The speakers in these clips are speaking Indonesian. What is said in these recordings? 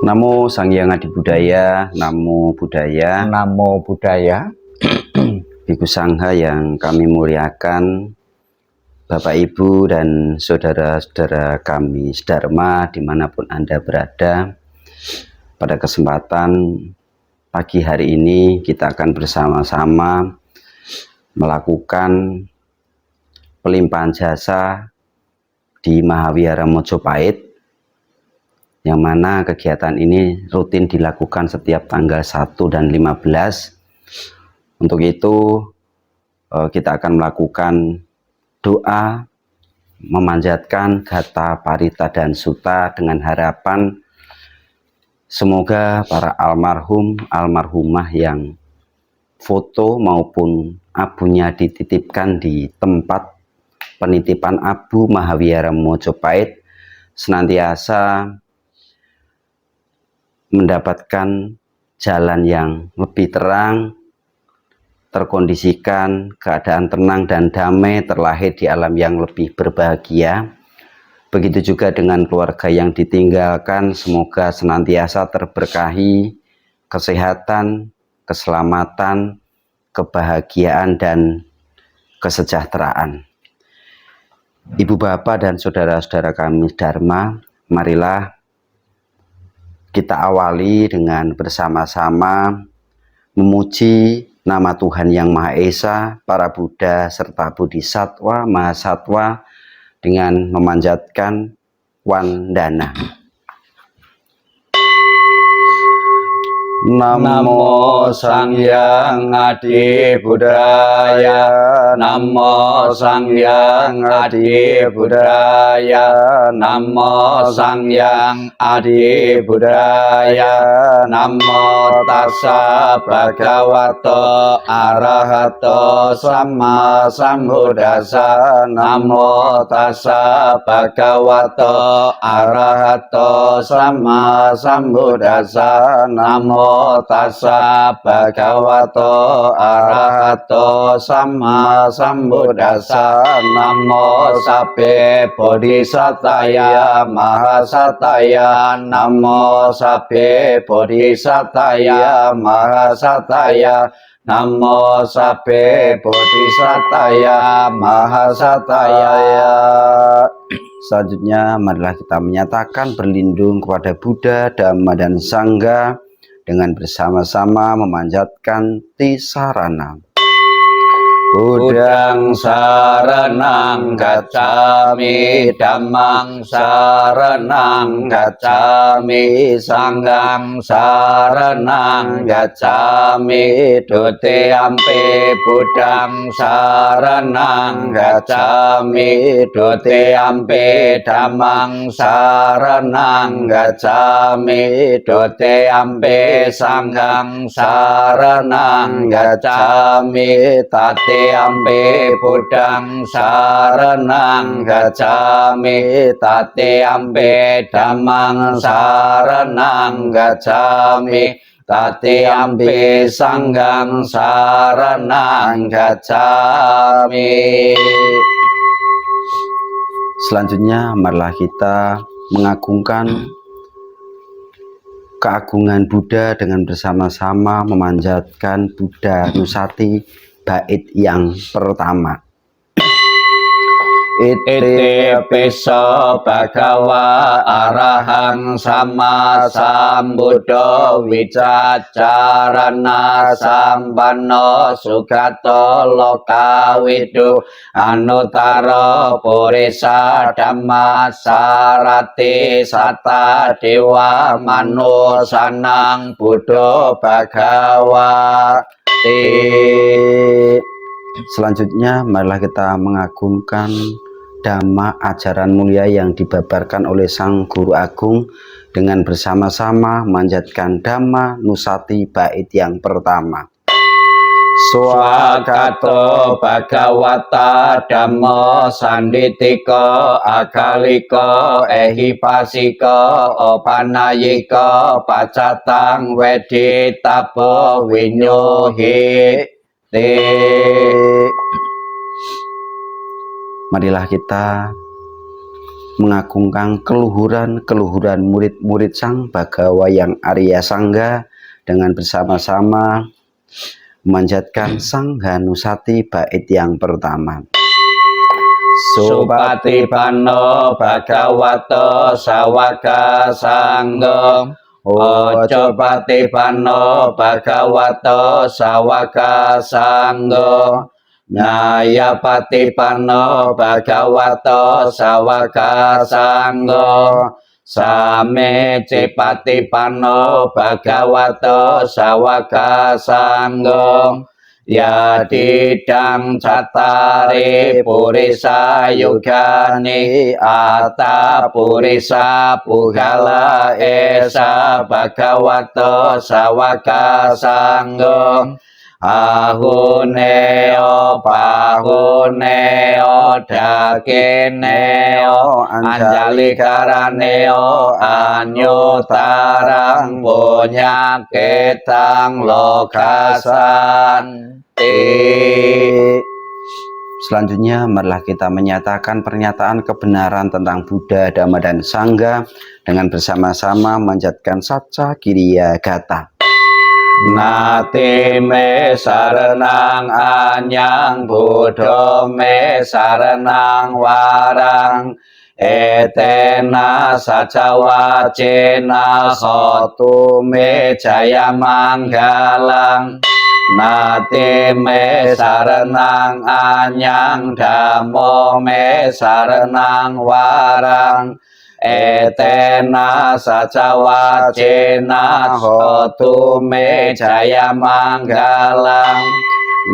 Namo Sang Hyang Adi Budaya, Namo Buddhaya, Namo Buddhaya. Biku Sangha yang kami muliakan, Bapak Ibu dan saudara-saudara kami sedharma dimanapun Anda berada. Pada kesempatan pagi hari ini kita akan bersama-sama melakukan pelimpahan jasa di Mahawihara Mojopahit, yang mana kegiatan ini rutin dilakukan setiap tanggal 1 dan 15. Untuk itu kita akan melakukan doa memanjatkan Gatha, Parita, dan Sutta dengan harapan semoga para almarhum almarhumah yang foto maupun abunya dititipkan di tempat penitipan abu Mahawihara Mojopahit senantiasa mendapatkan jalan yang lebih terang, terkondisikan, keadaan tenang dan damai, terlahir di alam yang lebih berbahagia. Begitu juga dengan keluarga yang ditinggalkan, semoga senantiasa terberkahi kesehatan, keselamatan, kebahagiaan, dan kesejahteraan. Ibu bapak dan saudara-saudara kami Dharma, marilah kita awali dengan bersama-sama memuji nama Tuhan Yang Maha Esa, para Buddha serta Bodhisattva, Mahasatwa dengan memanjatkan wandana. Namo Sang Hyang Adi Budaya, Namo Sang Hyang Adi Budaya, Namo Sang Hyang Adi Budaya, Namo Tassa Bhagavato Arahato Sama Sambuddhassa, Namo Tassa Bhagavato Arahato Sama Sambuddhassa, Namo Tassa Bhagavato Arahato Sama Sambuddhassa, Namo Sabbe Bodhisattaya Mahasataya, Namo Sabbe Bodhisattaya Mahasataya, Namo Sabbe Bodhisattaya Mahasataya. Selanjutnya marilah kita menyatakan berlindung kepada Buddha, Dhamma, dan Sangha dengan bersama-sama memanjatkan Tisarana. Buddhang saranang gacchami, Dhammang saranang gacchami, Sanghang saranang gacchami, Dutiyampi Buddhang saranang gacchami, Dutiyampi Dhammang saranang gacchami, Dutiyampi Sanghang saranang gacchami, Tatiyampi Buddhang saranang gacchami, Tatiyampi Dhammang saranang gacchami, Tatiyampi Sanghang saranang gacchami. Selanjutnya marilah kita mengagungkan keagungan Buddha dengan bersama-sama memanjatkan Buddha Nusati bait yang pertama. Iti piso bhagawa arahang sama sambuddho wicacarana sampanno sugato lokawidu anutara purisa dhamma sarati sata dewa manusanang buddho bhagawa. Selanjutnya marilah kita mengagungkan Dhamma ajaran mulia yang dibabarkan oleh Sang Guru Agung dengan bersama-sama memanjatkan Dhamma Nusati bait yang pertama. Swagato Bhagawata Dhammo Sanditiko Akaliko Ehipasiko Opanayiko Pacatang Wedi Tapo Winyuhi. Marilah kita mengagungkan keluhuran murid-murid Sang Bagawa yang Arya Sangga dengan bersama-sama memanjatkan Sang Hanusati bait yang pertama. Supatipanno bhagavato sawaka sanggo. Ojo patipanno bhagavato sawaka sanggo. Nyaya patipanno bhagavato sawaka sanggo. Same patipanno bhagavato sawaka sanggo. Yadidang catare purisa yugani ata purisa pugala esa bhagavato sawaka sanggo. Ahuneo pahuneo dakineo anjali karaneo anyutarang punyaketang lokasan. Selanjutnya marilah kita menyatakan pernyataan kebenaran tentang Buddha, Dhamma, dan Sangha dengan bersama-sama memanjatkan Saca Kiriya Gata. Nati me saranang anyang Buddha me saranang warang etena saca wacena hotu me jaya manggalang. Nati me saranang anyang Dhammo me saranang warang etena saca wacena hotu me jaya manggalang.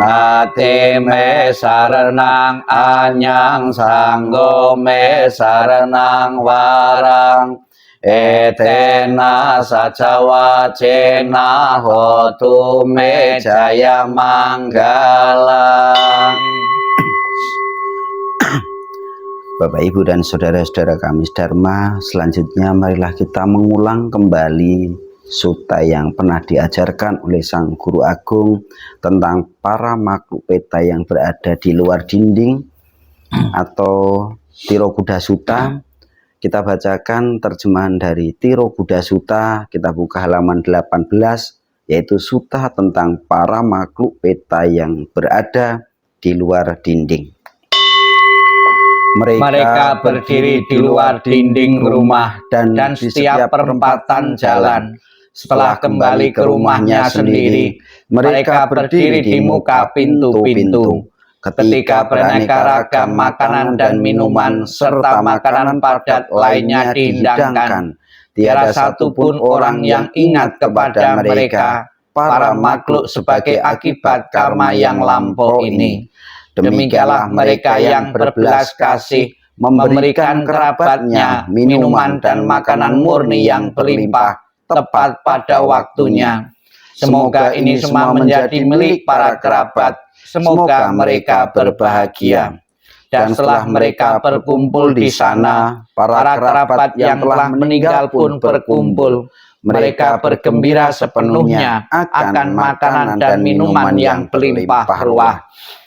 Nati me saranang anyang sanggo me saranang warang etena saca wacena hotu me jaya manggalang. Bapak, Ibu, dan saudara-saudara kami Dharma, selanjutnya marilah kita mengulang kembali sutta yang pernah diajarkan oleh Sang Guru Agung tentang para makhluk peta yang berada di luar dinding atau Tirokuda Sutta. Kita bacakan terjemahan dari Tirokuda Sutta. Kita buka halaman 18, yaitu sutta tentang para makhluk peta yang berada di luar dinding. Mereka berdiri di luar dinding rumah dan di setiap perempatan jalan. Setelah kembali ke rumahnya sendiri, mereka berdiri di muka pintu-pintu. Ketika beraneka ragam makanan dan minuman serta makanan padat lainnya dihidangkan, tiada satupun orang yang ingat kepada mereka, para makhluk, sebagai akibat karma yang lampau ini. Demikianlah mereka yang berbelas kasih memberikan kerabatnya minuman dan makanan murni yang berlimpah tepat pada waktunya. Semoga ini semua menjadi milik para kerabat. Semoga mereka berbahagia. Dan setelah mereka berkumpul di sana, para kerabat yang telah meninggal pun berkumpul. Mereka bergembira sepenuhnya akan makanan dan minuman yang berlimpah ruah.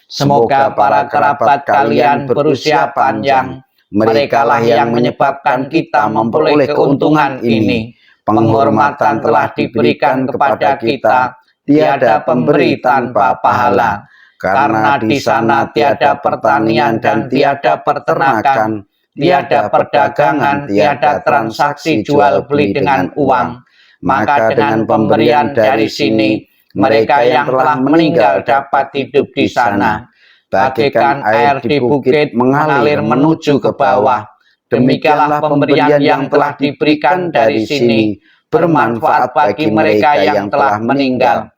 Semoga para kerabat kalian berusia panjang. Merekalah yang menyebabkan kita memperoleh keuntungan ini. Penghormatan telah diberikan kepada kita, tiada pemberi tanpa pahala. Karena di sana tiada pertanian dan tiada peternakan, tiada perdagangan, tiada transaksi jual beli dengan uang. Maka dengan pemberian dari sini, mereka yang telah meninggal dapat hidup di sana. Bagaikan air di bukit mengalir menuju ke bawah, demikianlah pemberian yang telah diberikan dari sini bermanfaat bagi mereka yang telah meninggal.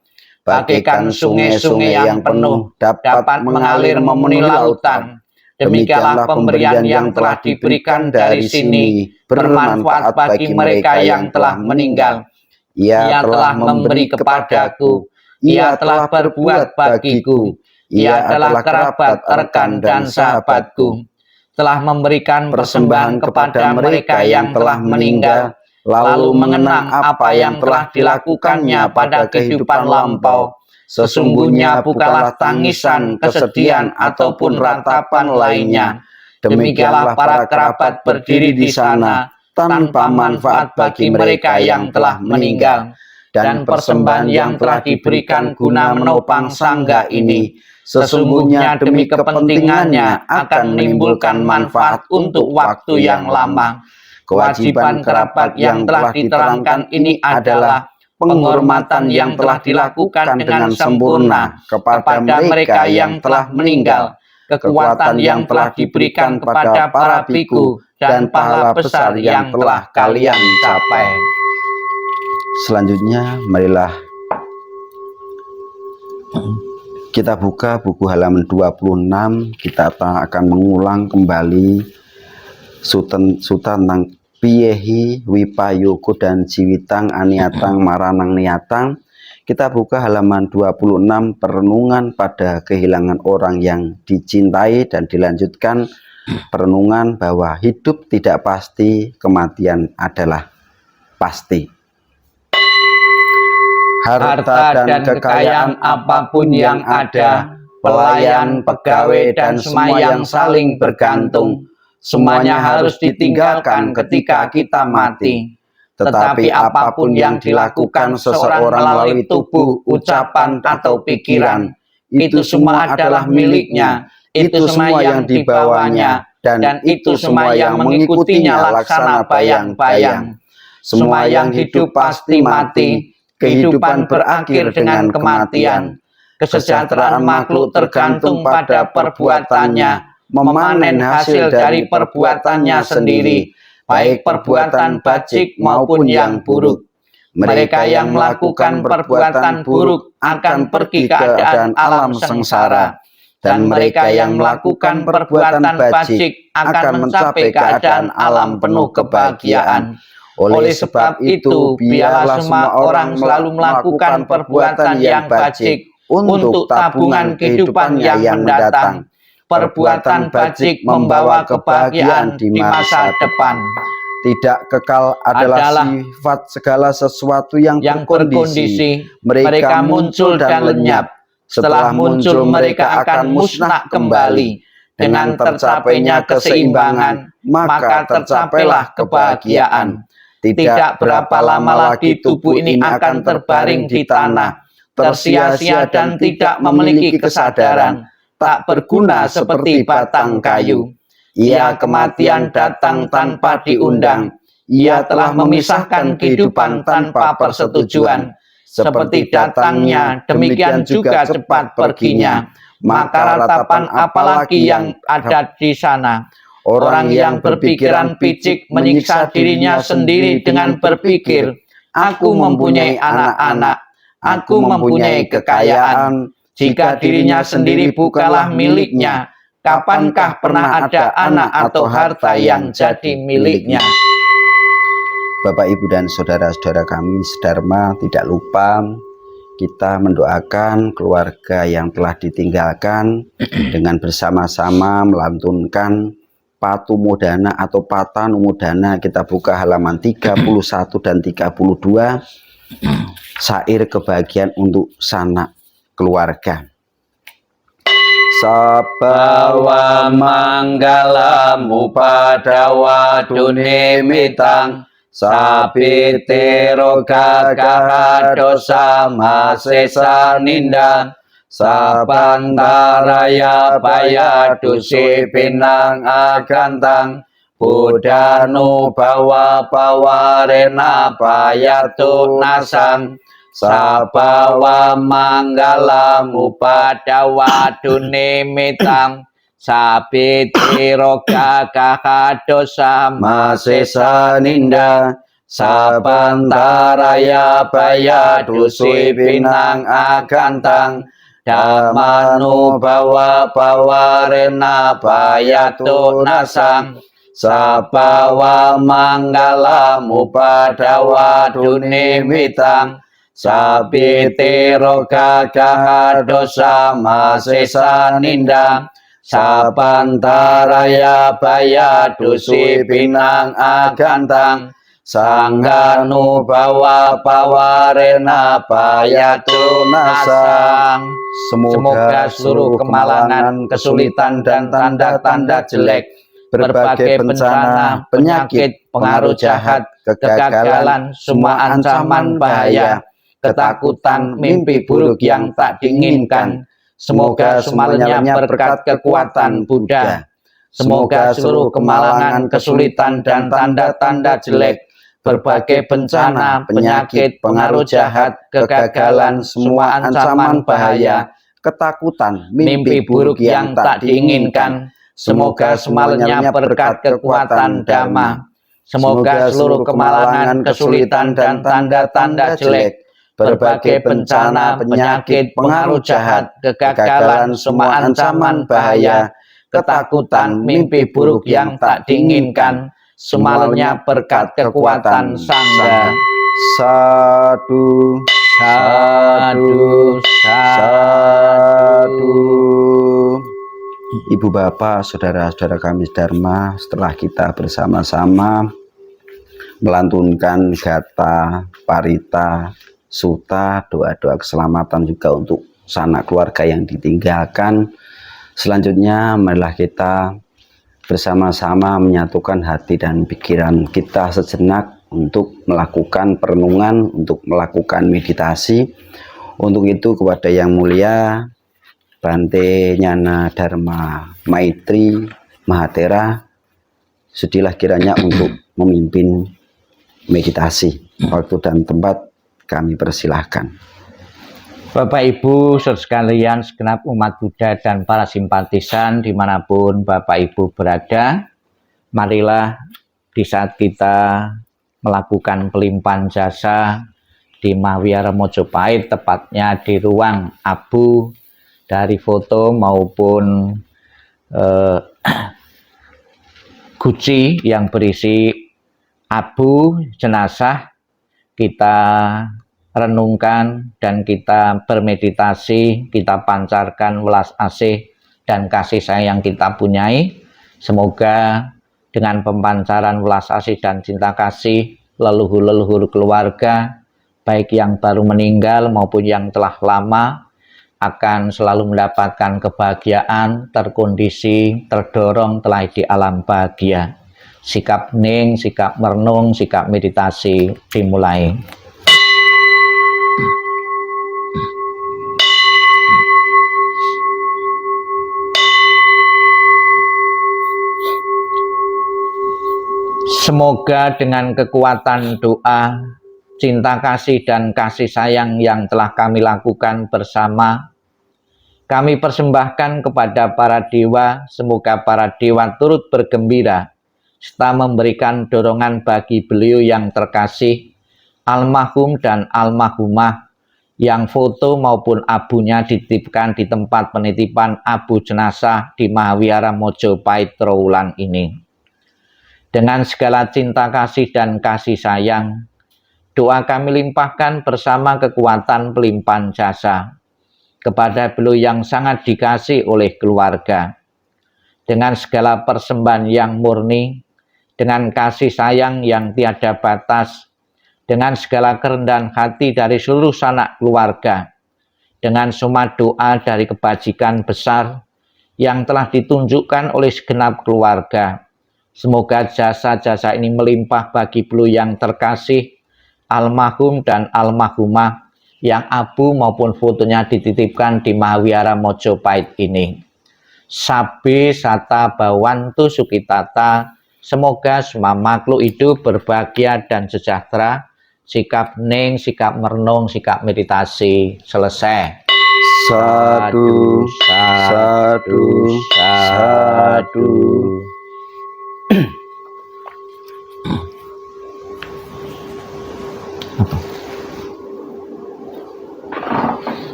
Bagaikan sungai-sungai yang penuh dapat mengalir memenuhi lautan, demikianlah pemberian yang telah diberikan dari sini bermanfaat bagi mereka yang telah meninggal. Ia telah memberi kepadaku, Ia telah berbuat bagiku, Ia adalah kerabat, rekan, dan sahabatku. Telah memberikan persembahan kepada mereka yang telah meninggal, lalu mengenang apa yang telah dilakukannya pada kehidupan lampau. Sesungguhnya bukanlah tangisan, kesedihan, ataupun ratapan lainnya Demikianlah para kerabat berdiri di sana tanpa manfaat bagi mereka yang telah meninggal. Dan persembahan yang telah diberikan guna menopang sangga ini sesungguhnya demi kepentingannya akan menimbulkan manfaat untuk waktu yang lama. Kewajiban kerabat yang telah diterangkan ini adalah penghormatan yang telah dilakukan dengan sempurna kepada mereka yang telah meninggal, kekuatan yang telah diberikan kepada para biku, dan pahala besar yang telah kalian capai. Selanjutnya, marilah kita buka buku halaman 26. Kita akan mengulang kembali sutan tentang piyehi wipayoko dan jiwitang aniatang maranang niatang. Kita buka halaman 26, perenungan pada kehilangan orang yang dicintai, dan dilanjutkan perenungan bahwa hidup tidak pasti, kematian adalah pasti. Harta dan kekayaan apapun yang ada, pelayan, pegawai, dan semua yang saling bergantung, semuanya harus ditinggalkan ketika kita mati. Tetapi apapun yang dilakukan seseorang melalui tubuh, ucapan, atau pikiran, itu semua adalah miliknya, itu semua yang dibawanya, dan itu semua yang mengikutinya laksana bayang-bayang. Semua yang hidup pasti mati. Kehidupan berakhir dengan kematian. Kesejahteraan makhluk tergantung pada perbuatannya, memanen hasil dari perbuatannya sendiri, baik perbuatan bajik maupun yang buruk. Mereka yang melakukan perbuatan buruk akan pergi ke keadaan alam sengsara, dan mereka yang melakukan perbuatan bajik akan mencapai keadaan alam penuh kebahagiaan. Oleh sebab itu, biarlah semua orang selalu melakukan perbuatan yang bajik untuk tabungan kehidupan yang mendatang. Perbuatan bajik membawa kebahagiaan di masa depan. Tidak kekal adalah sifat segala sesuatu yang berkondisi. Mereka muncul dan lenyap. Setelah muncul, mereka akan musnah kembali. Dengan tercapainya keseimbangan, maka tercapailah kebahagiaan. Tidak berapa lama lagi tubuh ini akan terbaring di tanah, tersia-sia dan tidak memiliki kesadaran, tak berguna seperti batang kayu. Ia kematian datang tanpa diundang. Ia telah memisahkan kehidupan tanpa persetujuan. Seperti datangnya, demikian juga cepat perginya. Maka ratapan apalagi yang ada di sana? Orang yang berpikiran picik menyiksa dirinya sendiri dengan berpikir, aku mempunyai anak-anak, aku mempunyai kekayaan. Jika dirinya sendiri bukanlah miliknya, kapankah pernah ada anak atau harta yang jadi miliknya? Bapak, Ibu, dan saudara-saudara kami sedharma, tidak lupa kita mendoakan keluarga yang telah ditinggalkan dengan bersama-sama melantunkan Patumodana atau Patanumodana. Kita buka halaman 31 dan 32, syair kebahagiaan untuk sanak keluarga. Sabawa manggalamu padawa dunimitang, sabitero gagah dosa masesa nindang. Sabantaraya baya dusi pinang agantang, budanu bawa bawarena bayatu nasang. Sabawa manggalamu padawa dunimitang, sabitiro gagah dosa masesa ninda. Sabantaraya baya dusi pinang agantang, damanu bawa bawarena bayatu nasang. Sabawa manggalamu padawa dunimitang, sabitiro gagah dosa masesa nindang. Sabantaraya baya dusi pinang agantang, sangganu bawa pawarena bayatu nasang. Semoga seluruh kemalangan, kesulitan, dan tanda-tanda jelek berbagai bencana, penyakit, pengaruh jahat, kegagalan, semua ancaman bahaya, ketakutan, mimpi buruk yang tak diinginkan. Semoga semuanya berkat kekuatan Buddha. Semoga seluruh kemalangan, kesulitan, dan tanda-tanda jelek, berbagai bencana, penyakit, pengaruh jahat, kegagalan, semua ancaman bahaya, ketakutan, mimpi buruk yang tak diinginkan, semoga semuanya berkat kekuatan Dhamma. Semoga seluruh kemalangan, kesulitan, dan tanda-tanda jelek, berbagai bencana, penyakit, pengaruh jahat, kegagalan, semua ancaman bahaya, ketakutan, mimpi buruk yang tak diinginkan, semuanya berkat kekuatan Sangha. Sadu, Sadu, sadu. Ibu bapak, saudara-saudara kami Dharma, setelah kita bersama-sama melantunkan gata, parita, suta, doa-doa keselamatan juga untuk sanak keluarga yang ditinggalkan, selanjutnya marilah kita bersama-sama menyatukan hati dan pikiran kita sejenak untuk melakukan perenungan, untuk melakukan meditasi. Untuk itu kepada Yang Mulia Bante Nyana Dharma Maitri Mahatera, sudilah kiranya untuk memimpin meditasi. Waktu dan tempat kami persilahkan. Bapak Ibu saudara sekalian, segenap umat Buddha dan para simpatisan dimanapun Bapak Ibu berada, marilah di saat kita melakukan pelimpahan jasa di Mahaviara Mojopahit, tepatnya di ruang abu dari foto maupun guci yang berisi abu jenazah, kita renungkan dan kita bermeditasi, kita pancarkan welas asih dan kasih sayang kita punyai. Semoga dengan pempancaran welas asih dan cinta kasih leluhur-leluhur keluarga, baik yang baru meninggal maupun yang telah lama, akan selalu mendapatkan kebahagiaan, terkondisi, terdorong telah di alam bahagia. Sikap ning, sikap merenung, sikap meditasi dimulai. Semoga dengan kekuatan doa, cinta kasih dan kasih sayang yang telah kami lakukan bersama, kami persembahkan kepada para dewa, semoga para dewa turut bergembira serta memberikan dorongan bagi beliau yang terkasih, almarhum dan almarhumah, yang foto maupun abunya dititipkan di tempat penitipan abu jenazah di Mahaviara Mojopahit Trowulan ini. Dengan segala cinta kasih dan kasih sayang, doa kami limpahkan bersama kekuatan pelimpahan jasa kepada beliau yang sangat dikasih oleh keluarga. Dengan segala persembahan yang murni, dengan kasih sayang yang tiada batas, dengan segala kerendahan hati dari seluruh sanak keluarga, dengan semua doa dari kebajikan besar yang telah ditunjukkan oleh segenap keluarga, semoga jasa-jasa ini melimpah bagi beliau yang terkasih, almarhum dan almarhumah, yang abu maupun fotonya dititipkan di Mahaviara Mojopahit ini. Sabe sata bawantu sukitata, semoga semua makhluk hidup berbahagia dan sejahtera. Sikap ning, sikap merenung, sikap meditasi selesai. Sadu, sadu, sadu.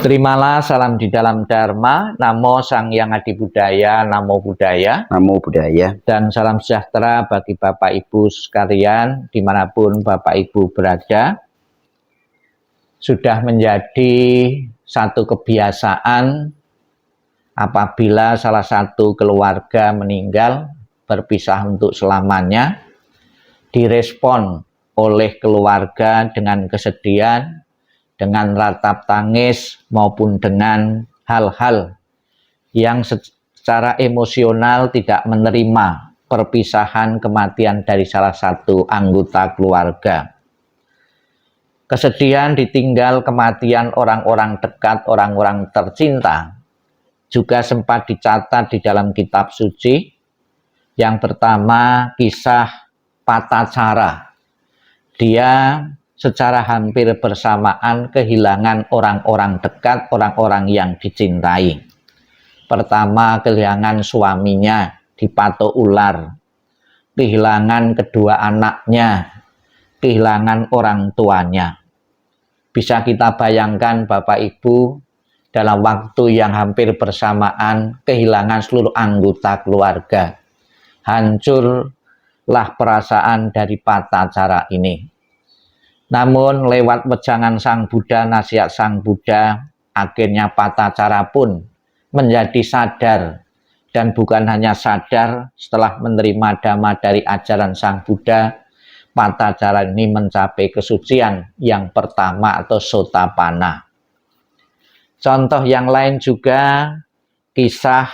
Terimalah salam di dalam Dharma, Namo Sang Hyang Adi Budaya, Namo Buddhaya, Namo Buddhaya, dan salam sejahtera bagi Bapak Ibu sekalian dimanapun Bapak Ibu berada. Sudah menjadi satu kebiasaan apabila salah satu keluarga meninggal, berpisah untuk selamanya, direspon oleh keluarga dengan kesedihan, dengan ratap tangis, maupun dengan hal-hal yang secara emosional tidak menerima perpisahan kematian dari salah satu anggota keluarga. Kesedihan ditinggal kematian orang-orang dekat, orang-orang tercinta, juga sempat dicatat di dalam kitab suci. Yang pertama, kisah Patacara. Dia secara hampir bersamaan kehilangan orang-orang dekat, orang-orang yang dicintai. Pertama, kehilangan suaminya dipatok ular, kehilangan kedua anaknya, kehilangan orang tuanya. Bisa kita bayangkan Bapak Ibu, dalam waktu yang hampir bersamaan kehilangan seluruh anggota keluarga. Hancurlah perasaan dari Patacara ini. Namun lewat wejangan Sang Buddha, nasihat Sang Buddha, akhirnya Patacara pun menjadi sadar. Dan bukan hanya sadar, setelah menerima dhamma dari ajaran Sang Buddha, Patacara ini mencapai kesucian yang pertama atau Sotapanna. Contoh yang lain juga kisah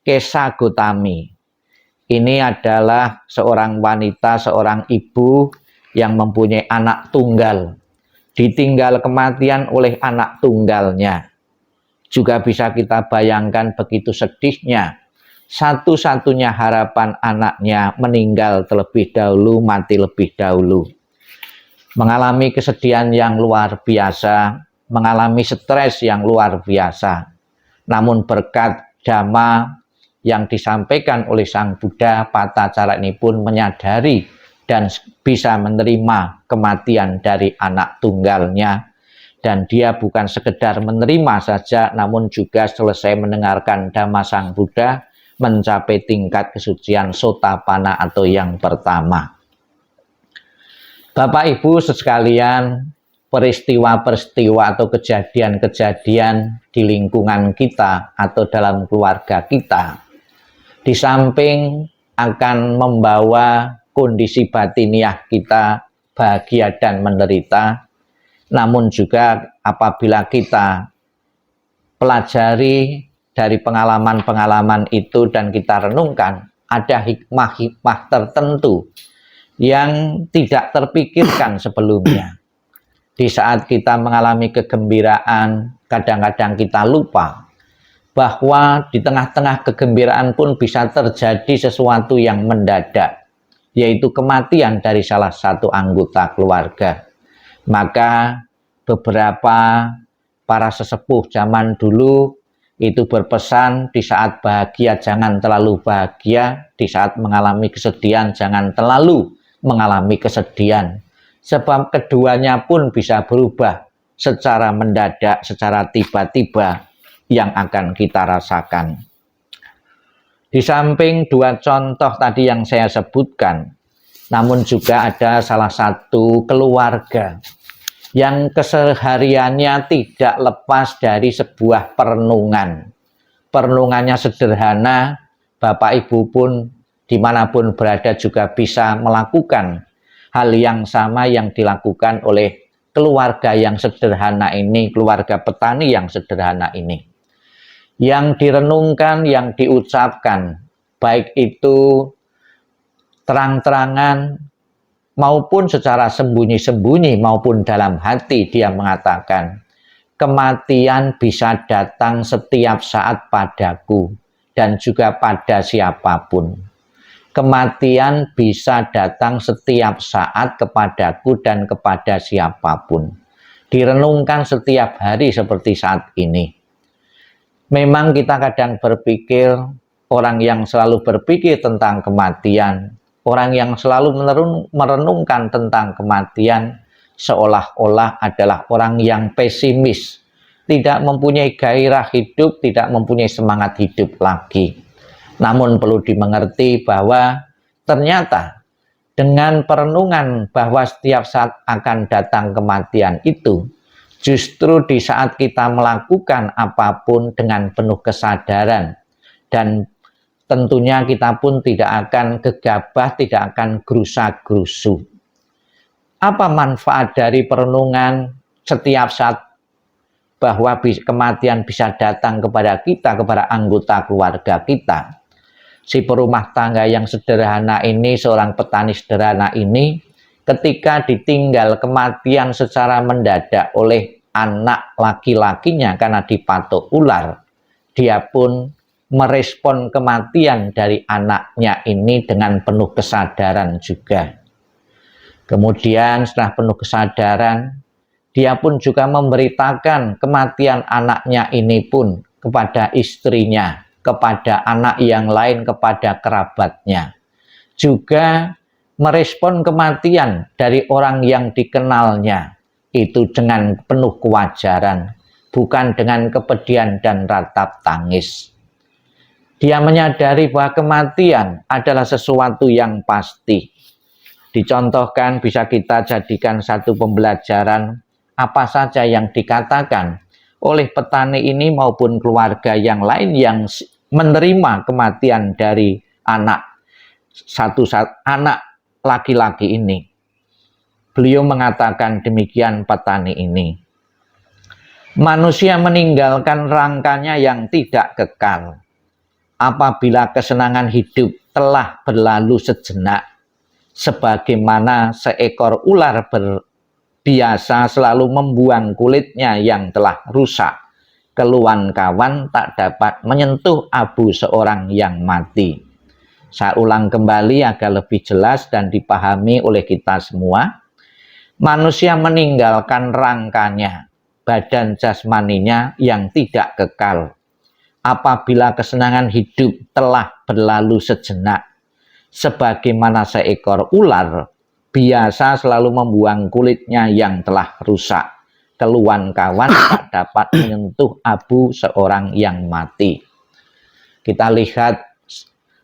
Kesa Gotami. Ini adalah seorang wanita, seorang ibu yang mempunyai anak tunggal. Ditinggal kematian oleh anak tunggalnya. Juga bisa kita bayangkan begitu sedihnya. Satu-satunya harapan anaknya meninggal terlebih dahulu, mati lebih dahulu. Mengalami kesedihan yang luar biasa, mengalami stres yang luar biasa. Namun berkat dhamma yang disampaikan oleh Sang Buddha, Patacara ini pun menyadari dan bisa menerima kematian dari anak tunggalnya. Dan dia bukan sekedar menerima saja, namun juga selesai mendengarkan dhamma Sang Buddha, mencapai tingkat kesucian Sotapanna atau yang pertama. Bapak Ibu sekalian, peristiwa-peristiwa atau kejadian-kejadian di lingkungan kita atau dalam keluarga kita, di samping akan membawa kondisi batiniah kita bahagia dan menderita, namun juga apabila kita pelajari dari pengalaman-pengalaman itu dan kita renungkan, ada hikmah-hikmah tertentu yang tidak terpikirkan sebelumnya. Di saat kita mengalami kegembiraan, kadang-kadang kita lupa bahwa di tengah-tengah kegembiraan pun bisa terjadi sesuatu yang mendadak, yaitu kematian dari salah satu anggota keluarga. Maka beberapa para sesepuh zaman dulu itu berpesan, di saat bahagia jangan terlalu bahagia, di saat mengalami kesedihan jangan terlalu mengalami kesedihan. Sebab keduanya pun bisa berubah secara mendadak, secara tiba-tiba yang akan kita rasakan. Di samping dua contoh tadi yang saya sebutkan, namun juga ada salah satu keluarga yang kesehariannya tidak lepas dari sebuah perenungan. Perenungannya sederhana, Bapak Ibu pun dimanapun berada juga bisa melakukan hal yang sama yang dilakukan oleh keluarga yang sederhana ini, keluarga petani yang sederhana ini. Yang direnungkan, yang diucapkan, baik itu terang-terangan maupun secara sembunyi-sembunyi maupun dalam hati, dia mengatakan, kematian bisa datang setiap saat padaku dan juga pada siapapun. Kematian bisa datang setiap saat kepadaku dan kepada siapapun. Direnungkan setiap hari seperti saat ini. Memang kita kadang berpikir, orang yang selalu berpikir tentang kematian, orang yang selalu merenungkan tentang kematian, seolah-olah adalah orang yang pesimis, tidak mempunyai gairah hidup, tidak mempunyai semangat hidup lagi. Namun perlu dimengerti bahwa ternyata dengan perenungan bahwa setiap saat akan datang kematian itu, justru di saat kita melakukan apapun dengan penuh kesadaran, dan tentunya kita pun tidak akan gegabah, tidak akan gerusa-gerusu. Apa manfaat dari perenungan setiap saat bahwa kematian bisa datang kepada kita, kepada anggota keluarga kita. Si perumah tangga yang sederhana ini, seorang petani sederhana ini, ketika ditinggal kematian secara mendadak oleh anak laki-lakinya karena dipatok ular, dia pun merespon kematian dari anaknya ini dengan penuh kesadaran juga. Kemudian setelah penuh kesadaran, dia pun juga memberitakan kematian anaknya ini pun kepada istrinya, kepada anak yang lain, kepada kerabatnya. Juga merespon kematian dari orang yang dikenalnya, itu dengan penuh kewajaran, bukan dengan kepedihan dan ratap tangis. Dia menyadari bahwa kematian adalah sesuatu yang pasti. Dicontohkan, bisa kita jadikan satu pembelajaran apa saja yang dikatakan oleh petani ini maupun keluarga yang lain yang menerima kematian dari anak laki-laki ini. Beliau mengatakan demikian, petani ini. Manusia meninggalkan rangkanya yang tidak kekal. Apabila kesenangan hidup telah berlalu sejenak, sebagaimana seekor ular biasa selalu membuang kulitnya yang telah rusak, keluhan kawan tak dapat menyentuh abu seorang yang mati. Saya ulang kembali agar lebih jelas dan dipahami oleh kita semua. Manusia meninggalkan rangkanya, badan jasmaninya yang tidak kekal. Apabila kesenangan hidup telah berlalu sejenak, sebagaimana seekor ular biasa selalu membuang kulitnya yang telah rusak, keluhan kawan tak dapat menyentuh abu seorang yang mati. Kita lihat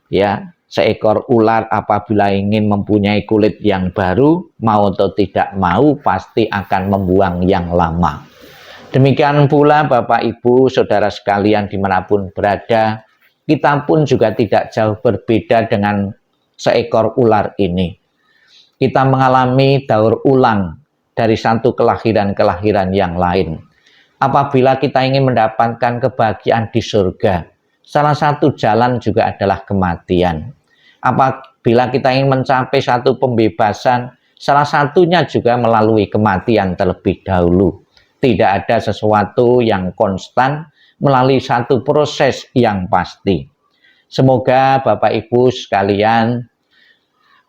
ya, seekor ular apabila ingin mempunyai kulit yang baru, mau atau tidak mau pasti akan membuang yang lama. Demikian pula Bapak Ibu Saudara sekalian dimanapun berada, kita pun juga tidak jauh berbeda dengan seekor ular ini. Kita mengalami daur ulang dari satu kelahiran-kelahiran yang lain. Apabila kita ingin mendapatkan kebahagiaan di surga, salah satu jalan juga adalah kematian. Apabila kita ingin mencapai satu pembebasan, salah satunya juga melalui kematian terlebih dahulu. Tidak ada sesuatu yang konstan, melalui satu proses yang pasti. Semoga Bapak Ibu sekalian,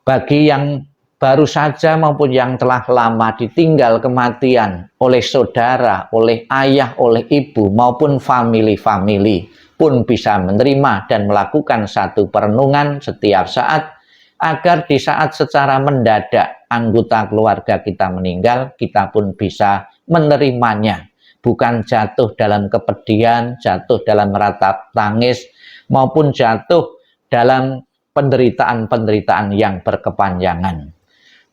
bagi yang baru saja maupun yang telah lama ditinggal kematian oleh saudara, oleh ayah, oleh ibu maupun famili-famili, pun bisa menerima dan melakukan satu perenungan setiap saat, agar di saat secara mendadak anggota keluarga kita meninggal, kita pun bisa menerimanya, bukan jatuh dalam kepedihan, jatuh dalam ratap tangis, maupun jatuh dalam penderitaan-penderitaan yang berkepanjangan.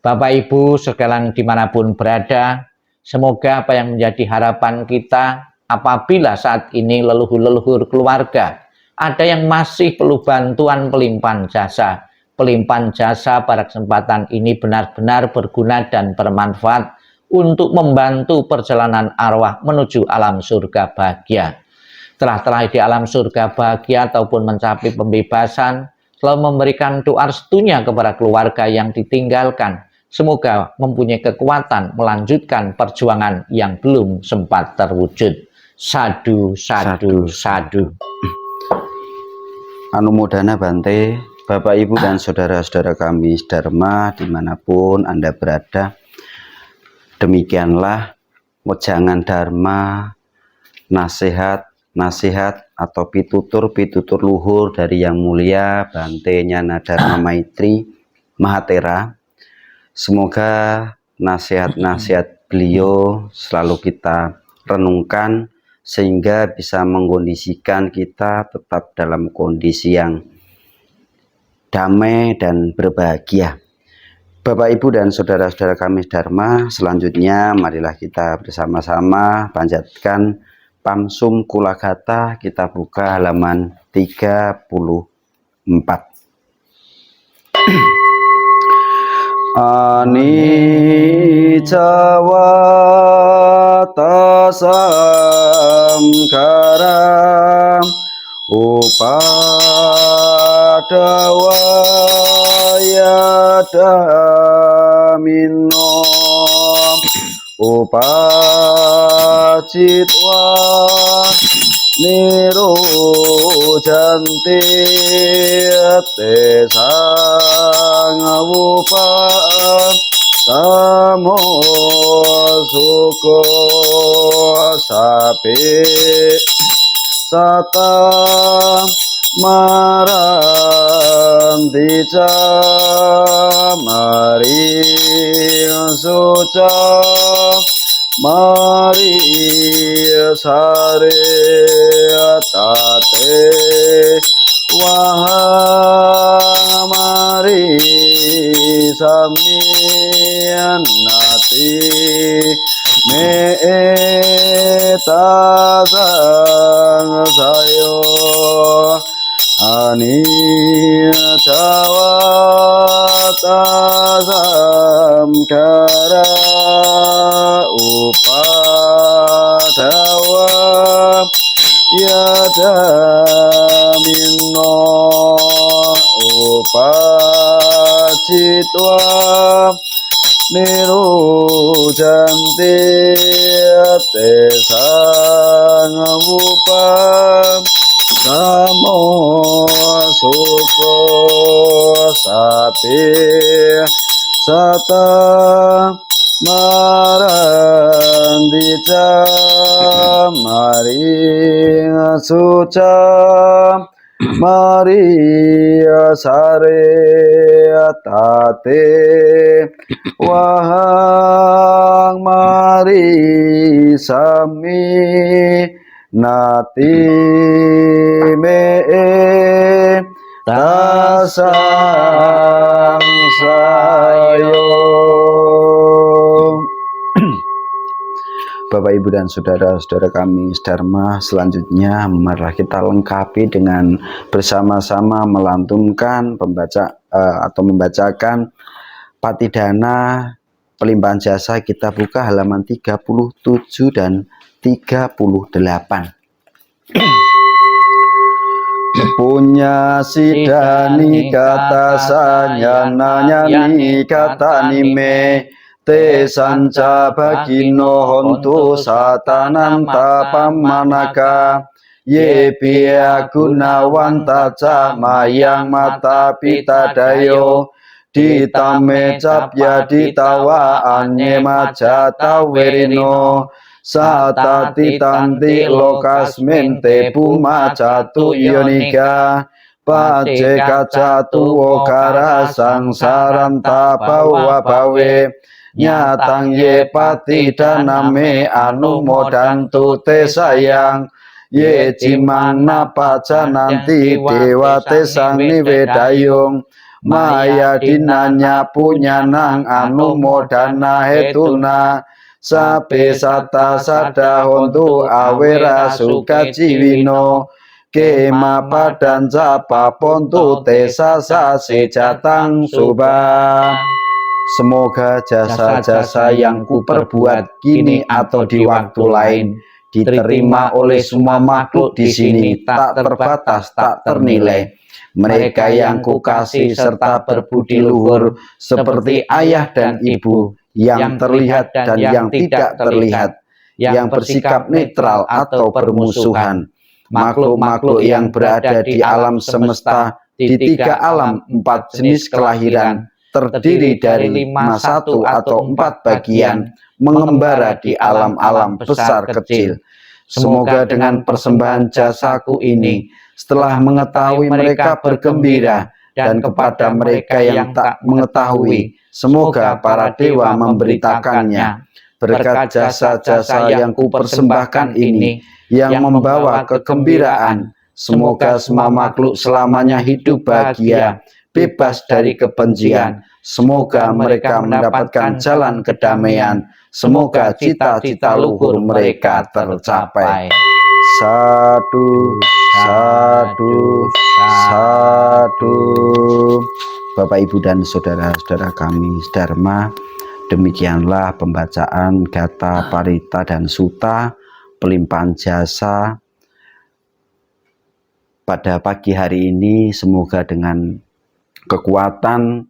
Bapak Ibu sekalian dimanapun berada, semoga apa yang menjadi harapan kita apabila saat ini leluhur-leluhur keluarga ada yang masih perlu bantuan pelimpahan jasa. Pelimpahan jasa pada kesempatan ini benar-benar berguna dan bermanfaat untuk membantu perjalanan arwah menuju alam surga bahagia. Telah di alam surga bahagia ataupun mencapai pembebasan, selalu memberikan doa restunya kepada keluarga yang ditinggalkan. Semoga mempunyai kekuatan melanjutkan perjuangan yang belum sempat terwujud. Sadu, sadu, sadu. Anumodana Bante, Bapak Ibu dan saudara-saudara kami Dharma dimanapun Anda berada. Demikianlah wejangan Dharma, nasihat atau pitutur luhur dari Yang Mulia Bante Nyana Dharma Maitri Mahatera. Semoga nasihat-nasihat beliau selalu kita renungkan sehingga bisa mengkondisikan kita tetap dalam kondisi yang damai dan berbahagia. Bapak Ibu dan saudara-saudara kami Dharma, selanjutnya marilah kita bersama-sama panjatkan Pamsum Kulagata. Kita buka halaman 34. Anicca tata samkara upadawaya damino upacitwa nirojanti te sangawupa samo suko sapi sata marandica mari suca mari sare tate wahang mari samianati me tasang sayo ani jawata samkara upadawa yadamino upacitwa nirojanti te sangawupa samo suko sapi sata marandica mari suca mari sare tate wahang mari sami nati me tasang sayo. Bapak Ibu dan saudara-saudara kami Dharma, selanjutnya marilah kita lengkapi dengan bersama-sama melantunkan membacakan Patidhana Pelimpahan Jasa. Kita buka halaman 37 dan 38. Punya sidani kata sanyana nyani kata nime te sanca bagino hontu satananta pamanaka ye pia gunawan taca mayang mata pitadayo ditame capya ditawa anye majata werino satati tanti lokasmin te puma catu yonika pace kacatu okara sangsaranta bawa bawe nyatang ye patidhaname anumodantu te sayang ye cimang napaca nanti dewa te sang niwedayung maya dinanya punya nang anumodana hetuna sape sata sada hontu awera suka ciwino kema padan japa pontu te sasa sejatang subah. Semoga jasa-jasa yang kuperbuat kini atau di waktu lain diterima oleh semua makhluk di sini, tak terbatas, tak ternilai. Mereka yang kukasih serta berbudi luhur seperti ayah dan ibu, yang terlihat dan yang tidak terlihat, yang bersikap netral atau bermusuhan. Makhluk-makhluk yang berada di alam semesta, di 3 alam 4 jenis kelahiran, terdiri dari 5, 1 atau 4 bagian, mengembara di alam-alam besar kecil. Semoga dengan persembahan jasaku ini, setelah mengetahui mereka bergembira, dan kepada mereka yang tak mengetahui, semoga para dewa memberitakannya. Berkat jasa-jasa yang kupersembahkan ini, yang membawa kegembiraan, semoga semua makhluk selamanya hidup bahagia, bebas dari kebencian. Semoga mereka mendapatkan jalan kedamaian. Semoga cita-cita luhur mereka tercapai. Sadu, sadu, sadu. Bapak, Ibu, dan saudara-saudara kami Dharma, Demikianlah pembacaan Gatha, Parita, dan Sutta pelimpahan jasa pada pagi hari ini. Semoga dengan kekuatan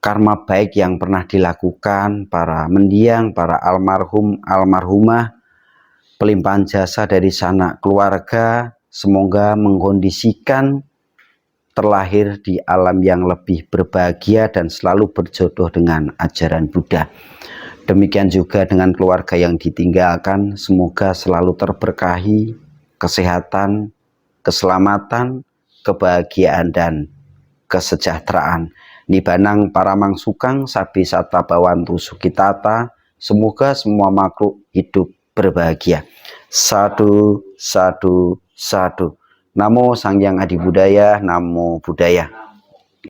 karma baik yang pernah dilakukan para mendiang, para almarhum, almarhumah, pelimpahan jasa dari sanak keluarga, semoga mengkondisikan terlahir di alam yang lebih berbahagia dan selalu berjodoh dengan ajaran Buddha. Demikian juga dengan keluarga yang ditinggalkan, semoga selalu terberkahi kesehatan, keselamatan, kebahagiaan, dan kesejahteraan. Nibanang Paramang Sukang Sabi Sata Bawantu Sukitata. Semoga semua makhluk hidup berbahagia. Sadu, sadu, sadu. Namo Sang Hyang Adi Budaya, Namo Buddhaya.